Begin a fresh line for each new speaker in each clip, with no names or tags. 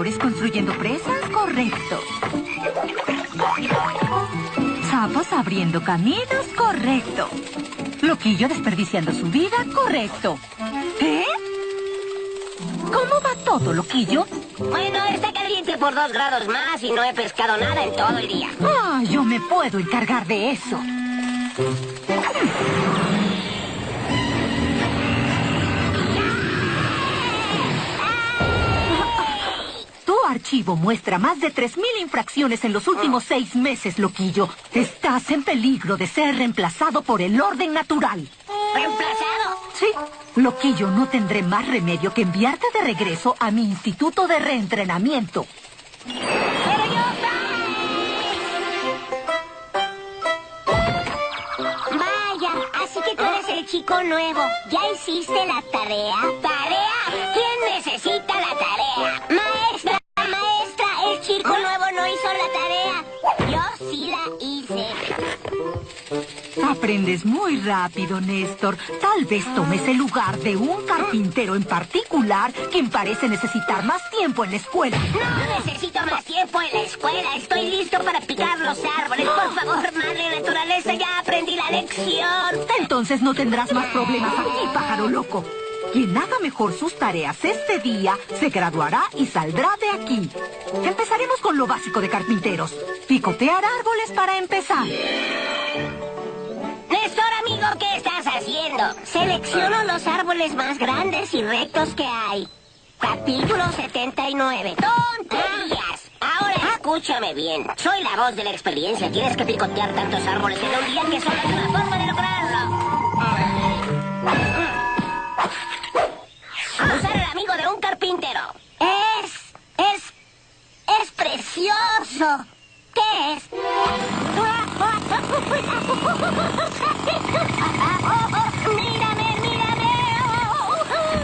Nadadores construyendo presas, correcto. Sapos abriendo caminos, correcto. Loquillo desperdiciando su vida, correcto. ¿Eh? ¿Cómo va todo, Loquillo?
Bueno, está caliente por 2 grados más y no he pescado nada en todo el día.
Ah, yo me puedo encargar de eso. Tu archivo muestra más de 3.000 infracciones en los últimos 6 meses, Loquillo. Estás en peligro de ser reemplazado por el orden natural.
¿Reemplazado?
Sí. Loquillo, no tendré más remedio que enviarte de regreso a mi instituto de reentrenamiento.
¡Pero yo! Vaya, así que tú eres el chico nuevo. ¿Ya hiciste la tarea? ¿Tarea? ¿Quién necesita la tarea? ¡Maestra! ¡Maestra! El chico nuevo no hizo la tarea. Yo sí la hice.
Aprendes muy rápido, Néstor. Tal vez tomes el lugar de un carpintero en particular, quien parece necesitar más tiempo en la escuela.
No necesito más tiempo en la escuela. Estoy listo para picar los árboles. Por favor, madre naturaleza, ya aprendí la lección.
Entonces no tendrás más problemas aquí, pájaro loco. Quien haga mejor sus tareas este día se graduará y saldrá de aquí. Empezaremos con lo básico de carpinteros. Picotear árboles para empezar.
Néstor, amigo, ¿qué estás haciendo? Selecciono los árboles más grandes y rectos que hay. Capítulo 79. ¡Tonterías! Ahora escúchame bien. Soy la voz de la experiencia. Tienes que picotear tantos árboles en un día que solo hay una forma de lograrlo. Usar el amigo de un carpintero. Es precioso. ¿Qué es? ¡Mírame, mírame!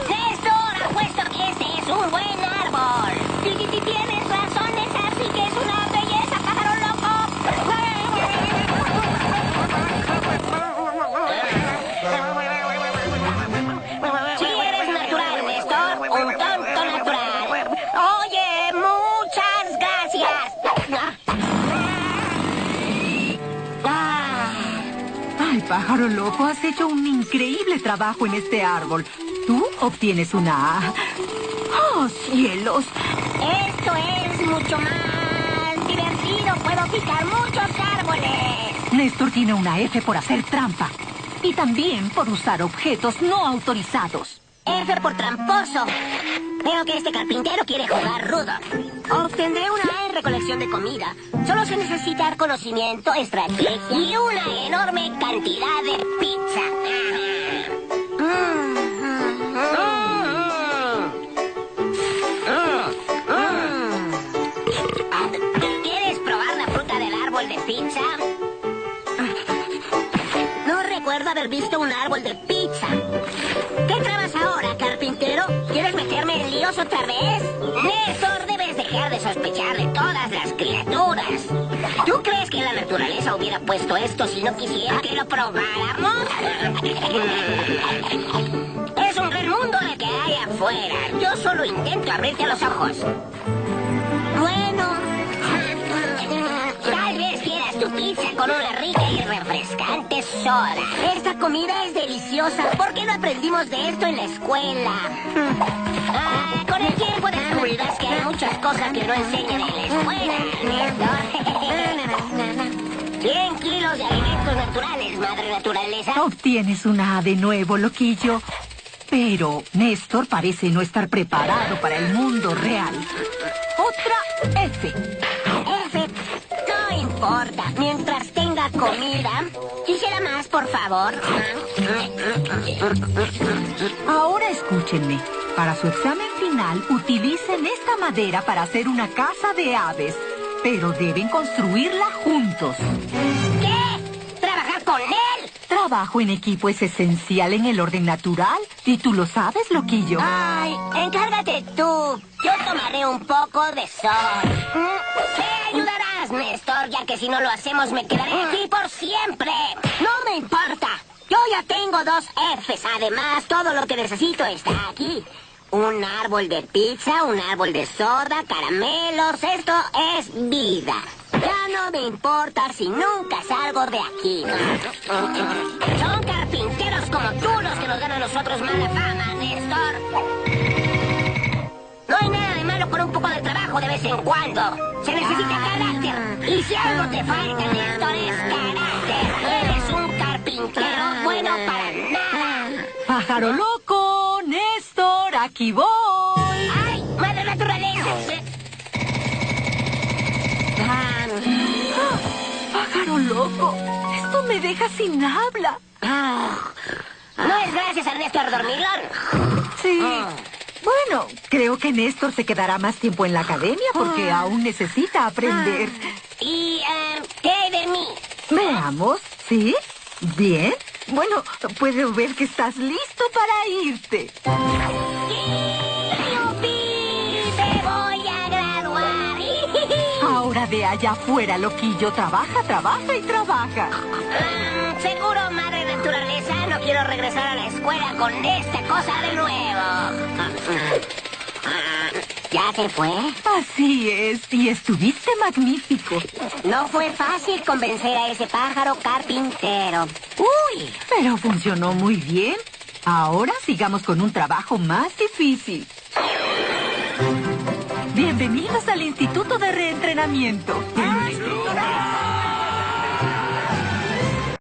Néstor, apuesto que este es un buen árbol. Tienes razón, es así que es una belleza, pájaro loco. Sí, eres natural, Néstor. Un tonto natural. Oye, muchas gracias.
Ay, pájaro loco, has hecho un increíble trabajo en este árbol. Tú obtienes una A. ¡Oh, cielos!
Esto es mucho más divertido. Puedo picar muchos árboles.
Néstor tiene una F por hacer trampa. Y también por usar objetos no autorizados.
F por tramposo. Veo que este carpintero quiere jugar rudo. Obtendré una A en recolección de comida. Solo se necesita conocimiento, estrategia y una enorme cantidad de pizza. ¿Quieres probar la fruta del árbol de pizza? No recuerdo haber visto un árbol de pizza. ¿Qué trabas ahora, carpintero? ¿Quieres meterme en líos otra vez? Néstor, debes dejar de sospechar de todas las criaturas. ¿Tú crees que la naturaleza hubiera puesto esto si no quisiera que lo probáramos? Es un gran mundo el que hay afuera. Yo solo intento abrirte los ojos. Bueno, tal vez quieras tu pizza con una rica y refrescante soda. Esta comida es deliciosa. ¿Por qué no aprendimos de esto en la escuela? Con el tiempo descubrirás que hay muchas cosas que no enseñan en la escuela, Néstor. 100 kilos de alimentos naturales, madre naturaleza.
Obtienes una A de nuevo, loquillo. Pero Néstor parece no estar preparado para el mundo real. Otra F.
F. No importa. Mientras tenga comida. Quisiera más, por favor.
Ahora escúchenme. Para su examen final, utilicen esta madera para hacer una casa de aves. Pero deben construirla juntos.
¿Qué? ¿Trabajar con él?
Trabajo en equipo es esencial en el orden natural. Y tú lo sabes, loquillo.
Ay, encárgate tú. Yo tomaré un poco de sol. ¿Me ayudarás, Néstor? Ya que si no lo hacemos me quedaré aquí por siempre. No me importa. Yo ya tengo 2 Fs. Además, todo lo que necesito está aquí. Un árbol de pizza, un árbol de soda, caramelos, esto es vida. Ya no me importa si nunca salgo de aquí. Son carpinteros como tú los que nos dan a nosotros mala fama, Néstor. No hay nada de malo con un poco de trabajo de vez en cuando. Se necesita carácter. Y si algo te falta, Néstor, es carácter. Eres un carpintero bueno para nada.
¡Pájaro loco! ¡Néstor! ¡Aquí voy!
¡Ay, madre naturaleza!
¡Pájaro loco! Esto me deja sin habla.
¿No es gracias a Néstor Dormilón?
Sí. Bueno, creo que Néstor se quedará más tiempo en la academia porque aún necesita aprender.
¿Y qué de mí?
Veamos. ¿Sí? ¿Bien? Bueno, puedo ver que estás listo para irte.
¡Yupi! ¡Me voy a graduar!
Ahora ve allá afuera, loquillo. Trabaja, trabaja y trabaja.
Seguro, madre naturaleza, no quiero regresar a la escuela con esta cosa de nuevo. ¿Ya se fue?
Así es, y estuviste magnífico.
No fue fácil convencer a ese pájaro carpintero. ¡Uy!
Pero funcionó muy bien. Ahora sigamos con un trabajo más difícil. Bienvenidos al Instituto de Reentrenamiento.